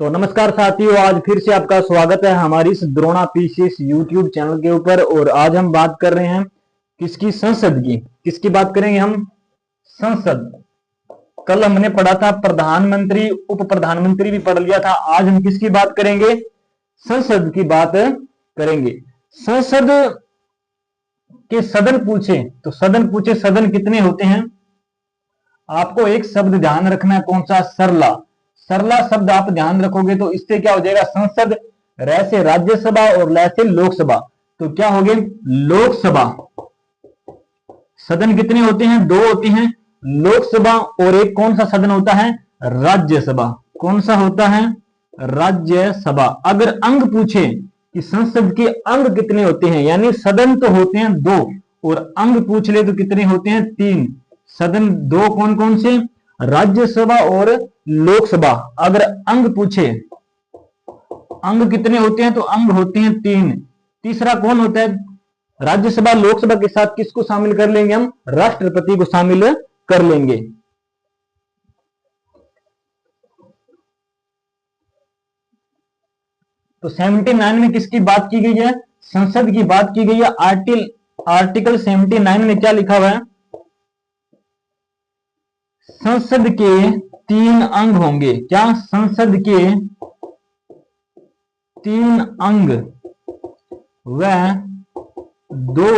तो नमस्कार साथियों, आज फिर से आपका स्वागत है हमारी इस द्रोणा पीसीएस यूट्यूब चैनल के ऊपर। और आज हम बात कर रहे हैं किसकी? संसद की। किसकी बात करेंगे हम? संसद। कल हमने पढ़ा था प्रधानमंत्री, उप प्रधानमंत्री भी पढ़ लिया था। आज हम किसकी बात करेंगे? संसद की बात करेंगे। संसद के सदन पूछे तो सदन पूछे, सदन कितने होते हैं? आपको एक शब्द ध्यान रखना है, कौन सा? सरला। सरला शब्द आप ध्यान रखोगे तो इससे क्या हो जाएगा? संसद। र से राज्यसभा और ल से लोकसभा, तो क्या हो गए? लोकसभा। सदन कितने होते हैं? दो होते हैं, लोकसभा और एक कौन सा सदन होता है? राज्यसभा। कौन सा होता है? राज्यसभा। अगर अंग पूछे कि संसद के अंग कितने होते हैं, यानी सदन तो होते हैं दो और अंग पूछ ले तो कितने होते हैं? तीन। सदन दो कौन कौन से? राज्यसभा और लोकसभा। अगर अंग पूछे अंग कितने होते हैं तो अंग होते हैं तीन। तीसरा कौन होता है? राज्यसभा लोकसभा के साथ किसको शामिल कर लेंगे हम? राष्ट्रपति को शामिल कर लेंगे। तो 79 में किसकी बात की गई है? संसद की बात की गई है। आर्टिकल 79 में क्या लिखा हुआ है? संसद के तीन अंग होंगे। क्या? संसद के तीन अंग व दो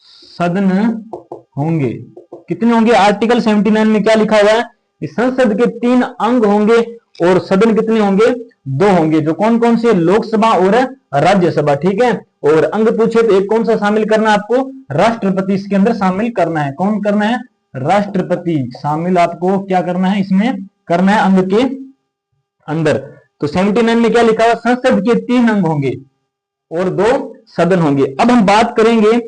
सदन होंगे। कितने होंगे? आर्टिकल 79 में क्या लिखा हुआ है? संसद के तीन अंग होंगे और सदन कितने होंगे? दो होंगे। जो कौन कौन से? लोकसभा और राज्यसभा। ठीक है। और अंग पूछे तो एक कौन सा शामिल करना है आपको? राष्ट्रपति इसके अंदर शामिल करना है। कौन करना है? राष्ट्रपति शामिल आपको क्या करना है? इसमें करना है अंग के अंदर। तो 79 में क्या लिखा हुआ? संसद के तीन अंग होंगे और दो सदन होंगे। अब हम बात करेंगे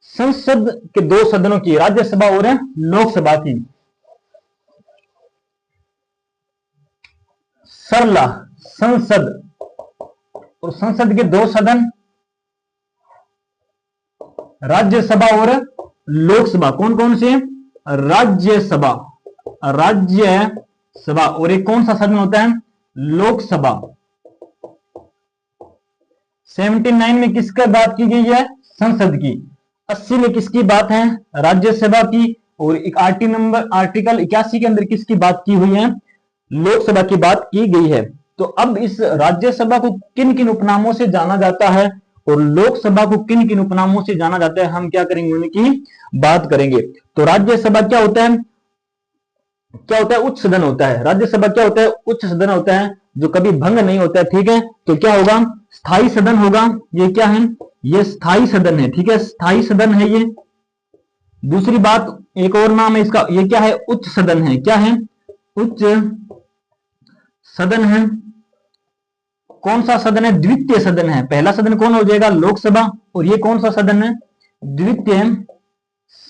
संसद के दो सदनों की, राज्यसभा और लोकसभा की। सरला संसद और संसद के दो सदन, राज्यसभा और लोकसभा। कौन कौन से? राज्यसभा, राज्यसभा और एक कौन सा सदन होता है? लोकसभा। 79 में किसका बात की गई है? संसद की। 80 में किसकी बात है? राज्यसभा की। और आर्टिकल 81 के अंदर किसकी बात की हुई है? लोकसभा की बात की गई है। तो अब इस राज्यसभा को किन किन उपनामों से जाना जाता है और लोकसभा को किन किन उपनामों से जाना जाता है, हम क्या करेंगे? उनकी बात करेंगे। तो राज्यसभा क्या होता है? क्या होता है? उच्च सदन होता है। राज्यसभा क्या होता है? उच्च सदन होता है, जो कभी भंग नहीं होता है। ठीक है। तो क्या होगा? स्थायी सदन होगा। ये क्या है? ये स्थायी सदन है। ठीक है, स्थायी सदन है ये। दूसरी बात, एक और नाम है इसका, ये क्या है? उच्च सदन है। क्या है? उच्च सदन है। कौन सा सदन है? द्वितीय सदन है। पहला सदन कौन हो जाएगा? लोकसभा। और ये कौन सा सदन है? द्वितीय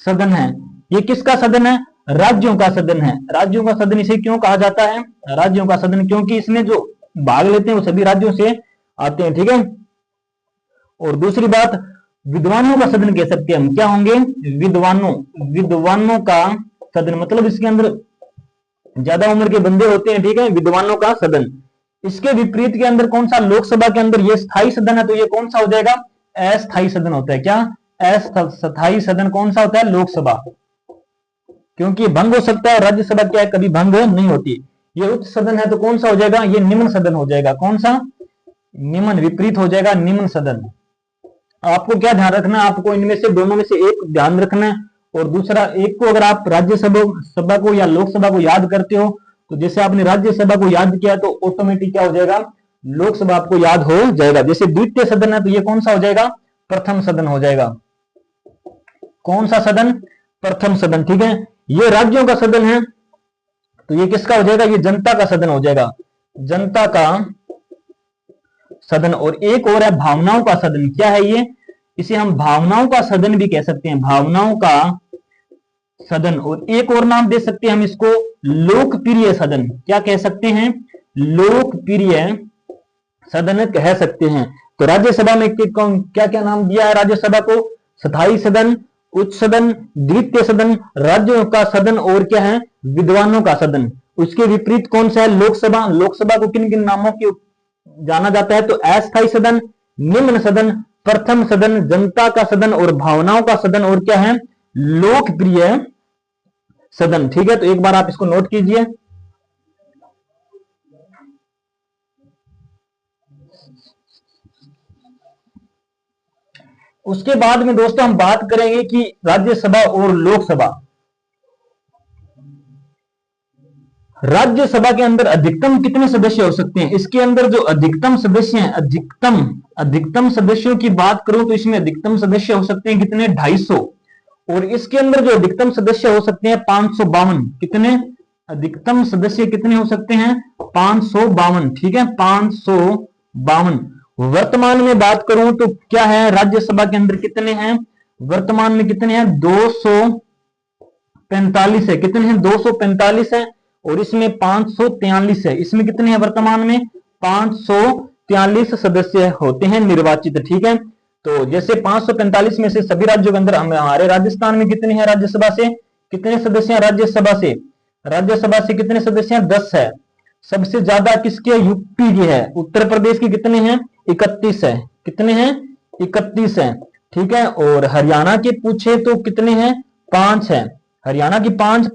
सदन है। ये किसका सदन है? राज्यों का सदन है। राज्यों का सदन इसे क्यों कहा जाता है? राज्यों का सदन क्योंकि इसमें जो भाग लेते हैं वो सभी राज्यों से आते हैं। ठीक है। और दूसरी बात, विद्वानों का सदन कह सकते हैं हम। क्या होंगे? विद्वानों का सदन, मतलब इसके अंदर ज्यादा उम्र के बंदे होते हैं। ठीक है, विद्वानों का सदन। इसके विपरीत के अंदर कौन सा? लोकसभा के अंदर ये स्थायी सदन है, तो ये कौन सा हो जाएगा? अस्थायी सदन होता है। क्या? अस्थायी सदन कौन सा होता है? लोकसभा। क्योंकि भंग हो सकता है, राज्यसभा क्या है? कभी भंग नहीं होती। ये उच्च सदन है तो कौन सा हो जाएगा? ये निम्न सदन हो जाएगा। कौन सा? निम्न, विपरीत हो जाएगा निम्न सदन। आपको क्या ध्यान रखना है? आपको इनमें से दोनों में से एक ध्यान रखना है। और दूसरा, एक को अगर आप राज्यसभा को या लोकसभा को याद करते हो तो जैसे आपने राज्यसभा को याद किया तो ऑटोमेटिक क्या हो जाएगा? लोकसभा आपको याद हो जाएगा। जैसे द्वितीय सदन है तो ये कौन सा हो जाएगा? प्रथम सदन हो जाएगा। कौन सा सदन? प्रथम सदन। ठीक है। ये राज्यों का सदन है तो ये किसका हो जाएगा? ये जनता का सदन हो जाएगा। जनता का सदन। और एक और है भावनाओं का सदन। क्या है ये? इसे हम भावनाओं का सदन भी कह सकते हैं। भावनाओं का सदन। और एक और नाम दे सकते हैं हम इसको, लोकप्रिय सदन। क्या कह सकते हैं? लोकप्रिय सदन कह सकते हैं। तो राज्यसभा में क्या क्या नाम दिया है राज्यसभा को? स्थायी सदन, उच्च सदन, द्वितीय सदन, राज्यों का सदन और क्या है? विद्वानों का सदन। उसके विपरीत कौन सा है? लोकसभा। लोकसभा को किन किन नामों की जाना जाता है? तो अस्थायी सदन, निम्न सदन, प्रथम सदन, जनता का सदन और भावनाओं का सदन, और क्या है? लोकप्रिय सदन। ठीक है, तो एक बार आप इसको नोट कीजिए। उसके बाद में दोस्तों हम बात करेंगे कि राज्यसभा और लोकसभा। राज्यसभा के अंदर अधिकतम कितने सदस्य हो सकते हैं? इसके अंदर जो अधिकतम सदस्य हैं, अधिकतम सदस्यों की बात करूं तो इसमें अधिकतम सदस्य हो सकते हैं कितने? 250। और इसके अंदर जो अधिकतम सदस्य हो सकते हैं 552। कितने अधिकतम सदस्य कितने हो सकते हैं? 552। ठीक है, 552। वर्तमान में बात करूं तो क्या है? राज्यसभा के अंदर कितने हैं? वर्तमान में कितने हैं? 245 है। कितने हैं? 245 है। और इसमें 543 है। इसमें कितने हैं वर्तमान में? 543 सदस्य होते हैं निर्वाचित। ठीक है, तो जैसे 545 में से सभी राज्यों के अंदर हमारे राजस्थान में कितने हैं? राज्यसभा से कितने सदस्य हैं? राज्यसभा से कितने सदस्य हैं? 10 है। सबसे ज्यादा किसके? यूपी की है। उत्तर प्रदेश की कितने हैं? 31 है। कितने हैं? 31 है। ठीक है, और हरियाणा के पूछे तो कितने हैं? 5 है। हरियाणा की 5,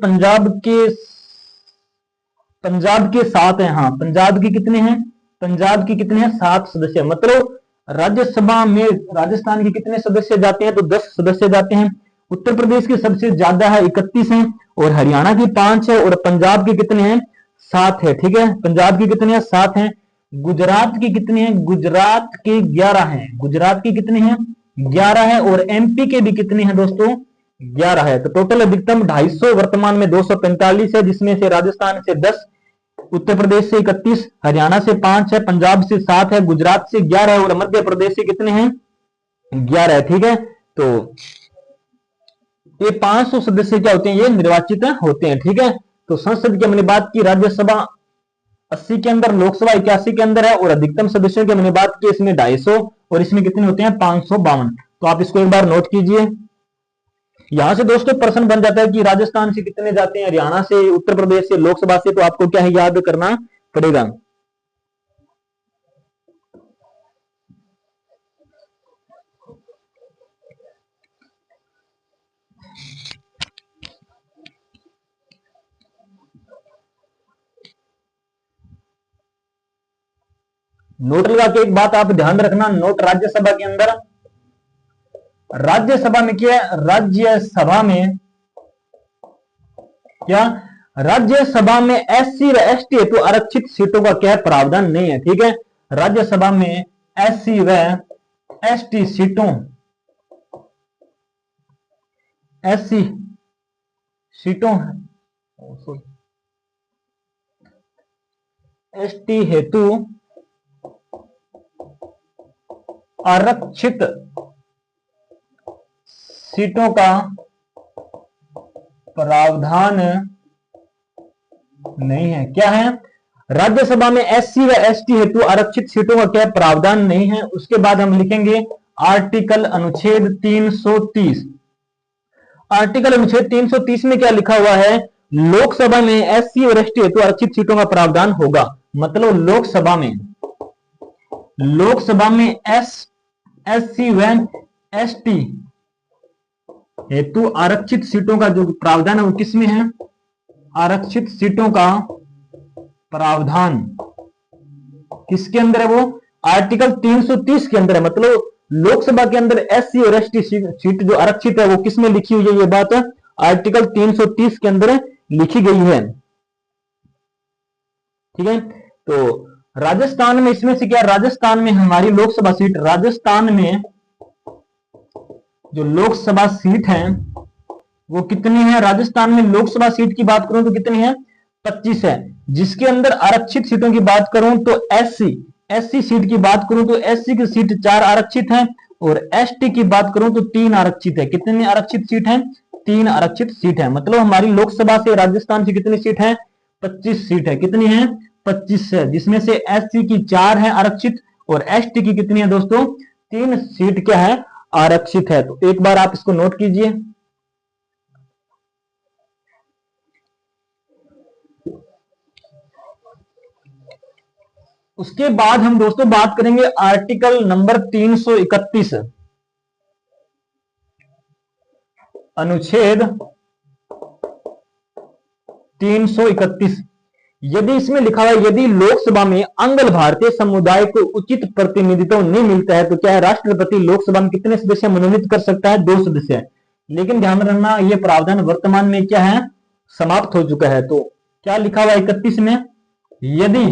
पंजाब के 7 है। हाँ, पंजाब की कितने हैं? पंजाब की कितने हैं? 7 सदस्य। मतलब राज्यसभा में राजस्थान के कितने सदस्य जाते हैं? तो 10 सदस्य जाते हैं। उत्तर प्रदेश के सबसे ज्यादा है, 31 है। और हरियाणा की 5 है। और पंजाब के कितने हैं? 7 है। ठीक है, पंजाब की कितने हैं? 7 हैं। गुजरात की कितने हैं? गुजरात के 11 हैं। गुजरात की कितने हैं? 11 है। और एमपी के भी कितने हैं दोस्तों? 11 है। तो टोटल अधिकतम 250, वर्तमान में 245 है, जिसमें से राजस्थान से 10, उत्तर प्रदेश से 31, हरियाणा से 5 है, पंजाब से 7 है, गुजरात से 11 है, और मध्य प्रदेश से कितने हैं? 11 है। ठीक है, तो ये 500 सदस्य क्या होते हैं? ये निर्वाचित होते हैं। ठीक है, तो संसद की हमने बात की, राज्यसभा 80 के अंदर, लोकसभा 81 के अंदर है, और अधिकतम सदस्यों की हमने बात की इसमें 250, और इसमें कितने होते हैं? 552। तो आप इसको एक बार नोट कीजिए। यहां से दोस्तों प्रश्न बन जाता है कि राजस्थान से कितने जाते हैं, हरियाणा से, उत्तर प्रदेश से, लोकसभा से, तो आपको क्या है? याद करना पड़ेगा। नोट लगा के एक बात आप ध्यान रखना, नोट राज्यसभा के अंदर, राज्यसभा में क्या है? राज्यसभा में क्या? राज्यसभा में एससी व एसटी हेतु आरक्षित सीटों का क्या प्रावधान नहीं है। ठीक है, राज्यसभा में एससी व एसटी सीटों, एससी सीटों, एसटी हेतु आरक्षित सीटों का प्रावधान नहीं है। क्या है? राज्यसभा में एससी व एसटी हेतु आरक्षित सीटों का क्या प्रावधान नहीं है। उसके बाद हम लिखेंगे आर्टिकल अनुच्छेद 330। आर्टिकल अनुच्छेद 330 में क्या लिखा हुआ है? लोकसभा में एससी और एसटी हेतु आरक्षित सीटों का प्रावधान होगा। मतलब लोकसभा में एससी व एसटी हेतु आरक्षित सीटों का जो प्रावधान है वो किसमें है? आरक्षित सीटों का प्रावधान किसके अंदर है? वो आर्टिकल 330 के अंदर है। मतलब लोकसभा के अंदर एससी और एसटी सीट जो आरक्षित है वो किसमें लिखी हुई है? ये बात आर्टिकल 330 के अंदर लिखी गई है। ठीक है, तो राजस्थान में इसमें से क्या? राजस्थान में हमारी लोकसभा सीट, राजस्थान में जो लोकसभा सीट है वो कितनी है? राजस्थान में लोकसभा सीट की बात करूं तो कितनी है? 25 है। जिसके अंदर आरक्षित सीटों की बात करूं तो एससी सीट की बात करूं तो एससी की सीट 4 आरक्षित है, और एसटी की बात करूं तो 3 आरक्षित है। कितनी आरक्षित सीट है? 3 आरक्षित सीट है। मतलब हमारी लोकसभा से राजस्थान से कितनी सीट है? 25 सीट है। कितनी है? 25 है, जिसमें से एससी की 4 है आरक्षित, और एसटी की कितनी है दोस्तों? 3 सीट क्या है? आरक्षित है। तो एक बार आप इसको नोट कीजिए। उसके बाद हम दोस्तों बात करेंगे आर्टिकल नंबर 331, अनुच्छेद 331। यदि इसमें लिखा हुआ है, यदि लोकसभा में अंग्ल भारतीय समुदाय को उचित प्रतिनिधित्व नहीं मिलता है तो क्या है, राष्ट्रपति लोकसभा में कितने सदस्य मनोनीत कर सकता है? 2 सदस्य। लेकिन ध्यान रखना, यह प्रावधान वर्तमान में क्या है, समाप्त हो चुका है। तो क्या लिखा हुआ है 31 में, यदि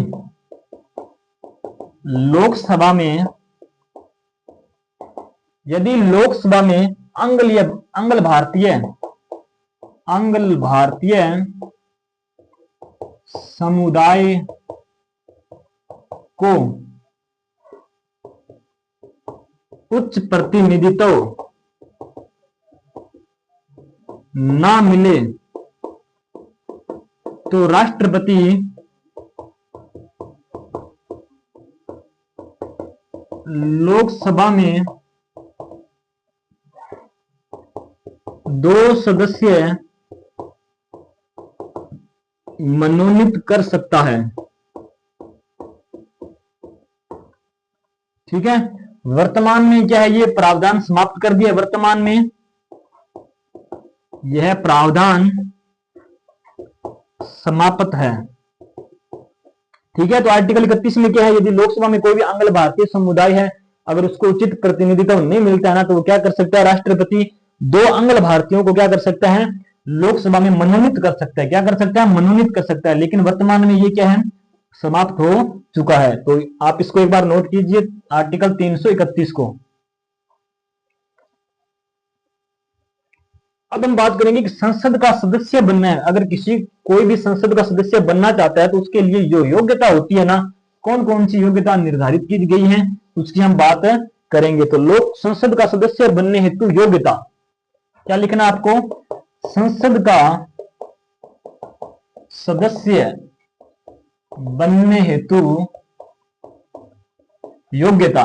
लोकसभा में अंग्ल भारतीय समुदाय को उच्च प्रतिनिधित्व ना मिले तो राष्ट्रपति लोकसभा में 2 सदस्य मनोनीत कर सकता है। ठीक है, वर्तमान में क्या है, ये प्रावधान समाप्त कर दिया। वर्तमान में यह प्रावधान समाप्त है। ठीक है, तो आर्टिकल 31 में क्या है, यदि लोकसभा में कोई भी अंग्ल भारतीय समुदाय है, अगर उसको उचित प्रतिनिधित्व नहीं मिलता है ना, तो वो क्या कर सकता है, राष्ट्रपति 2 अंग्ल भारतीयों को क्या कर सकता है, लोकसभा में मनोनीत कर सकता है। क्या कर सकता है, मनोनीत कर सकता है। लेकिन वर्तमान में ये क्या है, समाप्त हो चुका है। तो आप इसको एक बार नोट कीजिए, आर्टिकल 331 को। अब हम बात करेंगे कि संसद का सदस्य बनना है, अगर कोई भी संसद का सदस्य बनना चाहता है तो उसके लिए जो योग्यता होती है ना, कौन कौन सी योग्यता निर्धारित की गई है, उसकी हम बात करेंगे। तो लोक संसद का सदस्य बनने हेतु योग्यता क्या लिखना है आपको, संसद का सदस्य बनने हेतु योग्यता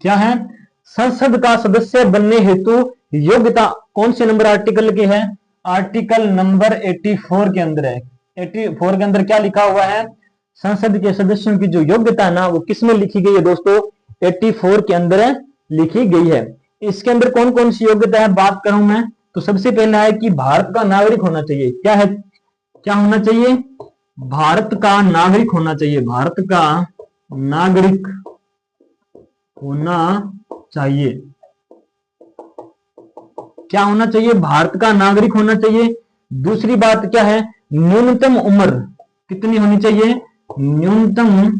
क्या है, संसद का सदस्य बनने हेतु योग्यता कौन से नंबर आर्टिकल के है, आर्टिकल नंबर 84 के अंदर है। 84 के अंदर क्या लिखा हुआ है, संसद के सदस्यों की जो योग्यता है ना, वो किसमें लिखी गई है दोस्तों, 84 के अंदर लिखी गई है। इसके अंदर कौन कौन सी योग्यता है बात करूं मैं, तो सबसे पहला है कि भारत का नागरिक होना चाहिए। क्या है, क्या होना चाहिए, भारत का नागरिक होना चाहिए। भारत का नागरिक होना चाहिए। क्या होना चाहिए, भारत का नागरिक होना चाहिए। दूसरी बात क्या है, न्यूनतम उम्र कितनी होनी चाहिए, न्यूनतम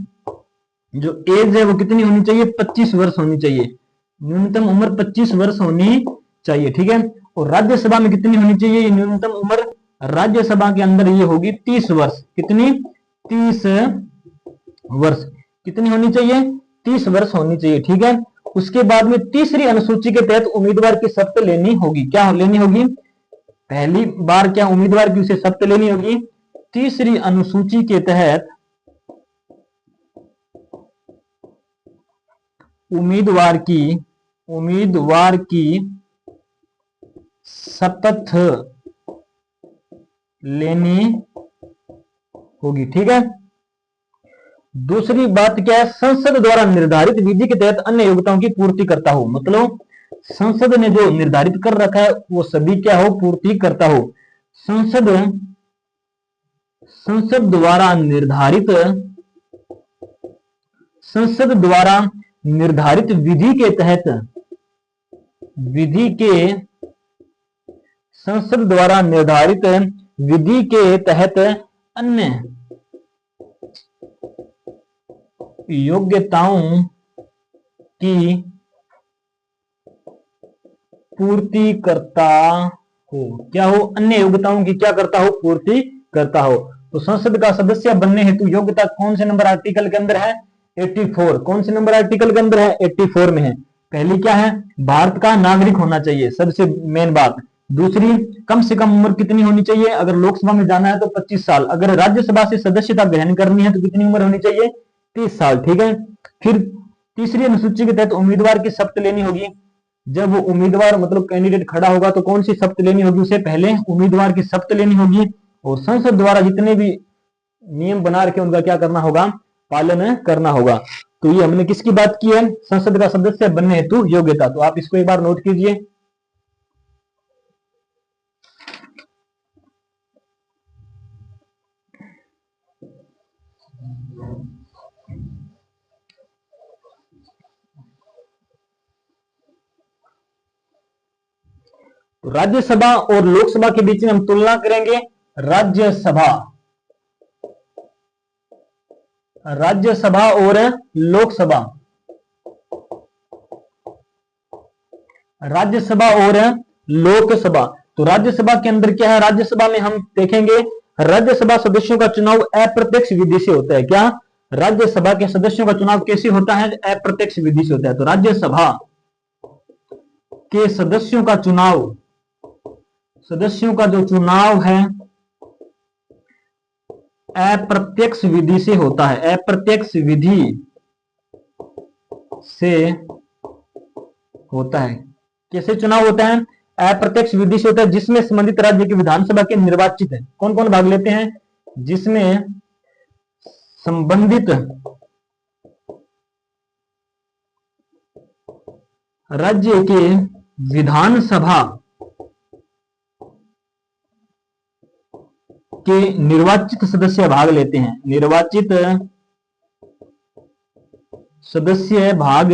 जो एज है वो कितनी होनी चाहिए, 25 वर्ष होनी चाहिए। न्यूनतम उम्र 25 वर्ष होनी चाहिए। ठीक है, और राज्यसभा में कितनी होनी चाहिए न्यूनतम उम्र, राज्यसभा के अंदर ये होगी 30 वर्ष। कितनी, 30 वर्ष कितनी होनी चाहिए, 30 वर्ष होनी चाहिए। ठीक है, उसके बाद में तीसरी अनुसूची के तहत उम्मीदवार की शपथ लेनी होगी। क्या लेनी होगी, पहली बार क्या उम्मीदवार की उसे शपथ लेनी होगी, तीसरी अनुसूची के तहत उम्मीदवार की शपथ लेनी होगी। ठीक है, दूसरी बात क्या है, संसद द्वारा निर्धारित विधि के तहत अन्य योग्यताओं की पूर्ति करता हो। मतलब संसद ने जो निर्धारित कर रखा है वो सभी क्या हो, पूर्ति करता हो। संसद द्वारा निर्धारित संसद द्वारा निर्धारित विधि के तहत अन्य योग्यताओं की पूर्ति करता हो। क्या हो, अन्य योग्यताओं की क्या करता हो, पूर्ति करता हो। तो संसद का सदस्य बनने हेतु योग्यता कौन से नंबर आर्टिकल के अंदर है, 84। कौन से नंबर आर्टिकल के अंदर है, 84 में है। पहली क्या है, भारत का नागरिक होना चाहिए, सबसे मेन बात। दूसरी, कम से कम उम्र कितनी होनी चाहिए, अगर लोकसभा में जाना है तो 25 साल। अगर राज्यसभा से सदस्यता ग्रहण करनी है तो कितनी उम्र होनी चाहिए, 30 साल। ठीक है, फिर तीसरी अनुसूची के तहत उम्मीदवार की शपथ लेनी होगी। जब वो उम्मीदवार मतलब कैंडिडेट खड़ा होगा तो कौन सी शपथ लेनी होगी, उसे पहले उम्मीदवार की शपथ लेनी होगी। और संसद द्वारा जितने भी नियम बना रखे उनका क्या करना होगा, पालन करना होगा। तो ये हमने किसकी बात की है, संसद का सदस्य बनने हेतु योग्यता। तो आप इसको एक बार नोट कीजिए। तो राज्यसभा और लोकसभा के बीच में हम तुलना करेंगे। राज्यसभा और लोकसभा, राज्यसभा और लोकसभा। तो राज्यसभा के अंदर क्या है, राज्यसभा में हम देखेंगे राज्यसभा सदस्यों का चुनाव अप्रत्यक्ष विधि से होता है। क्या, राज्यसभा के सदस्यों का चुनाव कैसे होता है, अप्रत्यक्ष विधि से होता है। तो राज्यसभा के सदस्यों का जो चुनाव है अप्रत्यक्ष विधि से होता है, अप्रत्यक्ष विधि से होता है। कैसे चुनाव होता है, अप्रत्यक्ष विधि से होता है, जिसमें संबंधित राज्य की विधानसभा के निर्वाचित है। कौन कौन भाग लेते हैं, जिसमें संबंधित राज्य के विधानसभा के निर्वाचित सदस्य भाग लेते हैं, निर्वाचित सदस्य भाग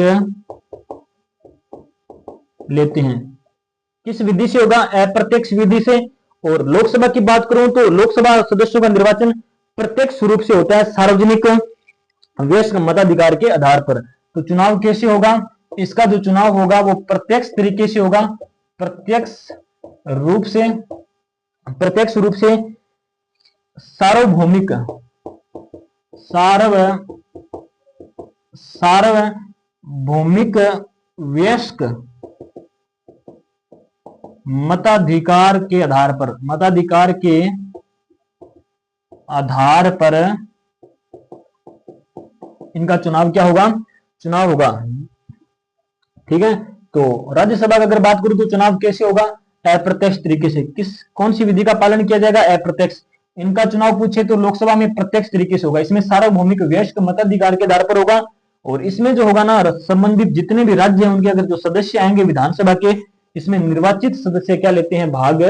लेते हैं। किस विधि से होगा, अप्रत्यक्ष विधि से। और लोकसभा की बात करूं तो लोकसभा सदस्यों का निर्वाचन प्रत्यक्ष रूप से होता है, सार्वजनिक वयस्क मताधिकार के आधार पर। तो चुनाव कैसे होगा, इसका जो चुनाव होगा वो प्रत्यक्ष तरीके से होगा, प्रत्यक्ष रूप से सार्वभौमिक वयस्क मताधिकार के आधार पर इनका चुनाव क्या होगा, चुनाव होगा। ठीक है। तो राज्यसभा की अगर बात करूं तो चुनाव कैसे होगा, अप्रत्यक्ष तरीके से। कौन सी विधि का पालन किया जाएगा, अप्रत्यक्ष। इनका चुनाव पूछे तो लोकसभा में प्रत्यक्ष तरीके से होगा, इसमें सार्वभौमिक वयस्क मताधिकार के आधार पर होगा। और इसमें जो होगा ना, संबंधित जितने भी राज्य हैं उनके अगर जो सदस्य आएंगे विधानसभा के, इसमें निर्वाचित सदस्य क्या लेते हैं, भाग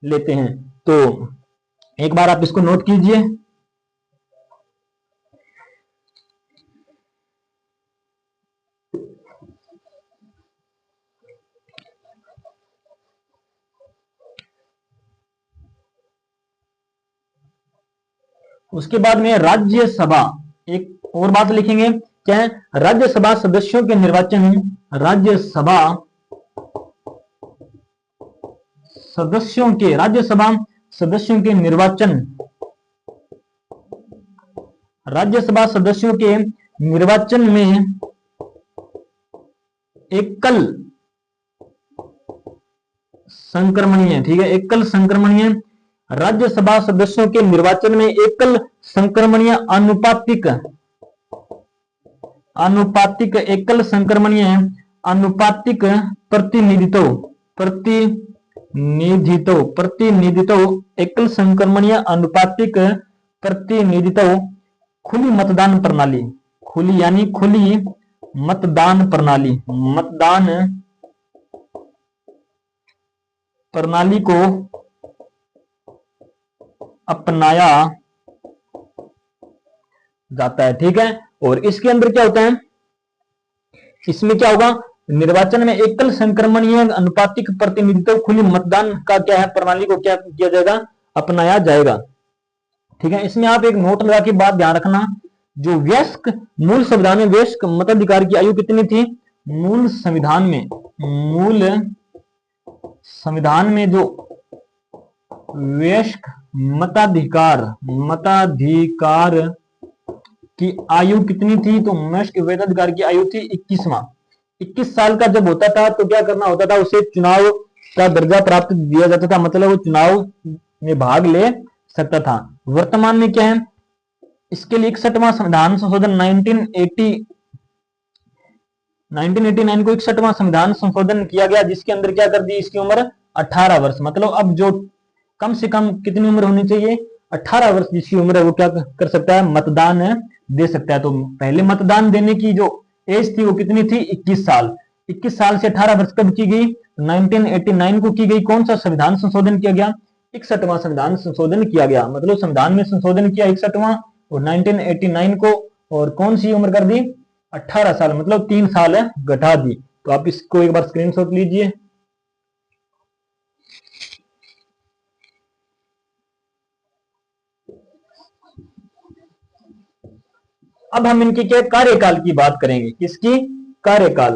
लेते हैं। तो एक बार आप इसको नोट कीजिए। उसके बाद में राज्यसभा, एक और बात लिखेंगे, क्या है, राज्यसभा सदस्यों के निर्वाचन, राज्यसभा सदस्यों के निर्वाचन, राज्यसभा सदस्यों के निर्वाचन में एकल संक्रमणीय, ठीक है, एकल संक्रमणीय, राज्यसभा सदस्यों के निर्वाचन में एकल संक्रमणीय एकल संक्रमणीय अनुपातिक प्रतिनिधित्व एकल संक्रमणीय अनुपातिक प्रतिनिधित्व खुली मतदान प्रणाली, खुली यानी खुली मतदान प्रणाली को अपनाया जाता है। ठीक है। और इसके अंदर क्या होता है, इसमें क्या होगा, निर्वाचन में एकल संक्रमणीय अनुपातिक प्रतिनिधित्व खुली मतदान का क्या है, प्रणाली को क्या किया जाएगा, अपनाया जाएगा। ठीक है। इसमें आप एक नोट लगा के बात ध्यान रखना, जो वयस्क, मूल संविधान में वयस्क मताधिकार की आयु कितनी थी, मूल संविधान में जो वयस्क मताधिकार की आयु कितनी थी, तो वयस्क मताधिकार की आयु थी 21 साल का जब होता था तो क्या करना होता था, उसे चुनाव का दर्जा प्राप्त दिया जाता था, मतलब वो चुनाव में भाग ले सकता था। वर्तमान में क्या है, इसके लिए 61वां संविधान संशोधन 1989 को 61वां संविधान संशोधन किया गया, जिसके अंदर क्या कर दी, इसकी उम्र 18 वर्ष, मतलब अब जो कम से कम कितनी उम्र होनी चाहिए, 18 वर्ष जिसकी उम्र है वो क्या कर सकता है, मतदान दे सकता है। तो पहले मतदान देने की जो एज थी वो कितनी थी, 21 साल। 21 साल से 18 वर्ष कब की गई, 1989 को की गई। कौन सा संविधान संशोधन किया गया, 61वां संविधान संशोधन किया गया। मतलब संविधान में संशोधन किया 61वां और 1989 को, और कौन सी उम्र कर दी, 18 साल, मतलब 3 साल घटा दी। तो आप इसको एक बार स्क्रीनशॉट लीजिए। अब हम इनके क्या कार्यकाल की बात करेंगे, किसकी, कार्यकाल।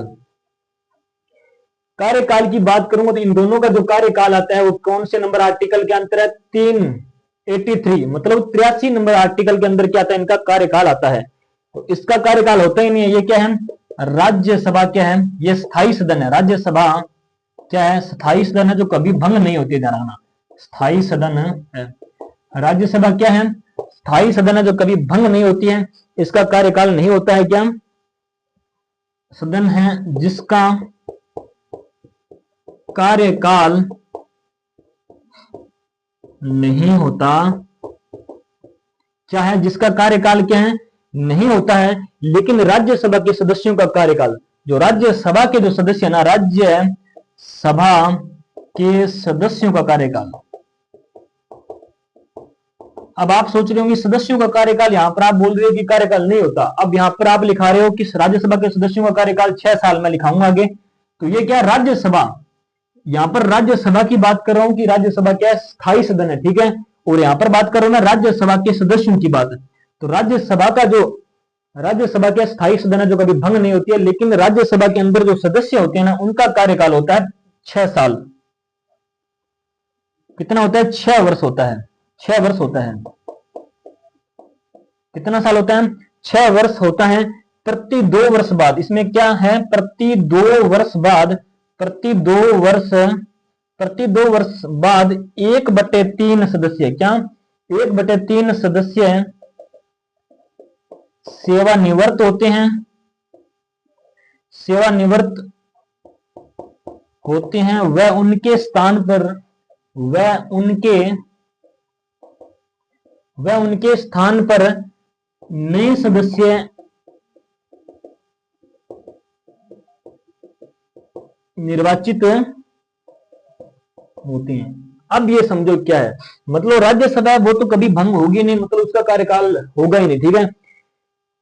कार्यकाल की बात करूंगा तो इन दोनों का जो कार्यकाल आता है वो कौन से नंबर आर्टिकल के अंतर्गत, 383, मतलब 83 नंबर आर्टिकल के अंदर क्या आता है, इनका कार्यकाल आता है। तो इसका कार्यकाल होता ही नहीं है, ये क्या है, राज्यसभा क्या है, ये स्थायी सदन है। राज्यसभा क्या है, स्थायी सदन है जो कभी भंग नहीं होती, ध्यान रखना, स्थायी सदन है। राज्यसभा क्या है, स्थायी सदन है जो कभी भंग नहीं होती है। इसका कार्यकाल नहीं होता है क्या, सदन है जिसका कार्यकाल नहीं होता, क्या है, जिसका कार्यकाल क्या है, नहीं होता है। लेकिन राज्यसभा के सदस्यों का कार्यकाल, जो राज्यसभा के जो सदस्य है ना, राज्यसभा के सदस्यों का कार्यकाल। अब आप सोच रहे होंगे सदस्यों का कार्यकाल, यहां पर आप बोल रहे हो कि कार्यकाल नहीं होता। अब यहां पर आप लिखा रहे हो कि राज्यसभा के सदस्यों का कार्यकाल 6 साल में लिखाऊंगा आगे। तो ये क्या, राज्यसभा, यहां पर राज्यसभा की बात कर रहा हूं कि राज्यसभा क्या है, स्थायी सदन है, ठीक है। और यहां पर बात कर रहा हूं ना राज्यसभा के सदस्यों की बात। तो राज्यसभा का जो, राज्यसभा क्या स्थायी सदन है जो कभी भंग नहीं होती है, लेकिन राज्यसभा के अंदर जो सदस्य होते हैं ना उनका कार्यकाल होता है 6 साल। कितना होता है, 6 वर्ष होता है, 6 वर्ष होता है। कितना साल होता है, 6 वर्ष होता है। प्रति 2 वर्ष बाद, इसमें क्या है, प्रति 2 वर्ष बाद, प्रति 2 वर्ष, प्रति 2 वर्ष बाद 1/3 सदस्य, क्या, 1/3 सदस्य सेवानिवृत्त होते हैं, सेवानिवृत्त होते हैं। वह उनके स्थान पर, वह उनके स्थान पर नए सदस्य निर्वाचित होते हैं। अब ये समझो क्या है, मतलब राज्यसभा वो तो कभी भंग होगी नहीं, मतलब उसका कार्यकाल होगा ही नहीं, ठीक है,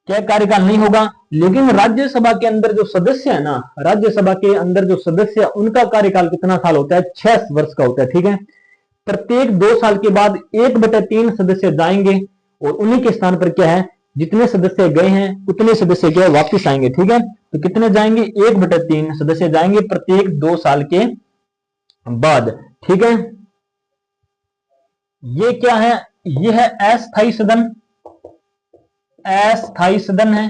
क्या कार्यकाल नहीं होगा। लेकिन राज्यसभा के अंदर जो सदस्य है ना, राज्यसभा के अंदर जो सदस्य है उनका कार्यकाल कितना साल होता है, 6 वर्ष का होता है, ठीक है। प्रत्येक 2 साल के बाद 1/3 सदस्य जाएंगे और उन्हीं के स्थान पर क्या है, जितने सदस्य गए हैं उतने सदस्य क्या है वापिस आएंगे, ठीक है। तो कितने जाएंगे, 1/3 सदस्य जाएंगे प्रत्येक 2 साल के बाद, ठीक है। ये क्या है, ये है अस्थायी सदन, अस्थायी सदन है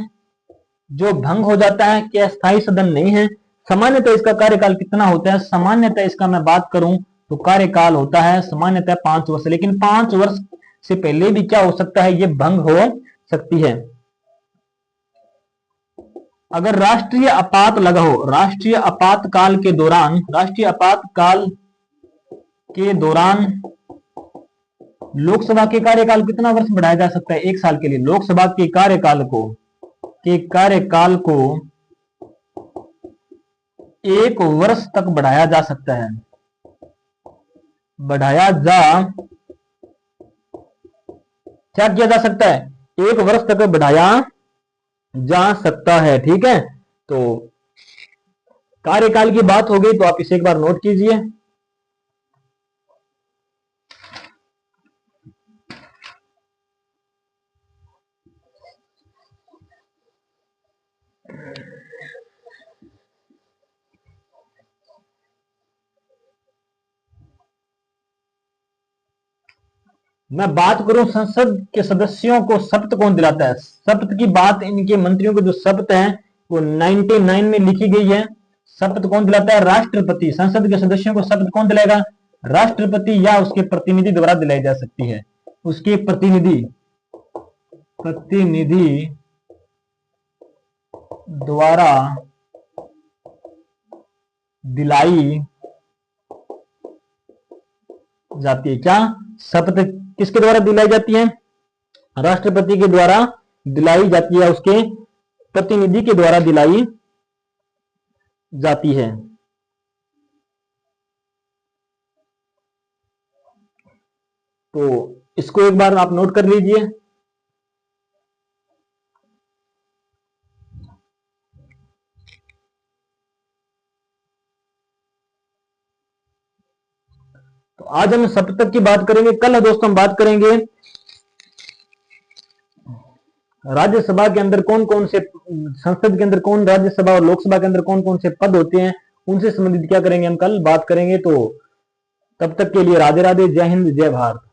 जो भंग हो जाता है, कि अस्थायी सदन नहीं है। सामान्यतः इसका कार्यकाल कितना होता है, सामान्यतः इसका मैं बात करूं तो कार्यकाल होता है सामान्यतः 5 वर्ष, लेकिन 5 वर्ष से पहले भी क्या हो सकता है, ये भंग हो सकती है। अगर राष्ट्रीय आपात लगा हो, राष्ट्रीय आपातकाल के दौरान, राष्ट्रीय आपातकाल के दौरान लोकसभा के कार्यकाल कितना वर्ष बढ़ाया जा सकता है, 1 साल के लिए। लोकसभा के कार्यकाल को 1 वर्ष तक बढ़ाया जा सकता है, बढ़ाया जा, क्या किया जा सकता है, 1 वर्ष तक बढ़ाया जा सकता है, ठीक है। तो कार्यकाल की बात हो गई, तो आप इसे एक बार नोट कीजिए। मैं बात करूं संसद के सदस्यों को शपथ कौन दिलाता है, शपथ की बात, इनके मंत्रियों को जो शपथ है वो 99 में लिखी गई है। शपथ कौन दिलाता है, राष्ट्रपति। संसद के सदस्यों को शपथ कौन दिलाएगा, राष्ट्रपति या उसके प्रतिनिधि द्वारा दिलाई जा सकती है, उसके प्रतिनिधि द्वारा दिलाई जाती है, क्या, शपथ किसके द्वारा दिलाई जाती है? राष्ट्रपति के द्वारा दिलाई जाती है, उसके प्रतिनिधि के द्वारा दिलाई जाती है। तो इसको एक बार आप नोट कर लीजिए। तो आज हम सप्तक की बात करेंगे। कल दोस्तों हम बात करेंगे राज्यसभा के अंदर कौन कौन से, संसद के अंदर कौन, राज्यसभा और लोकसभा के अंदर कौन कौन से पद होते हैं, उनसे संबंधित क्या करेंगे हम कल बात करेंगे। तो तब तक के लिए राधे राधे, जय हिंद, जय भारत।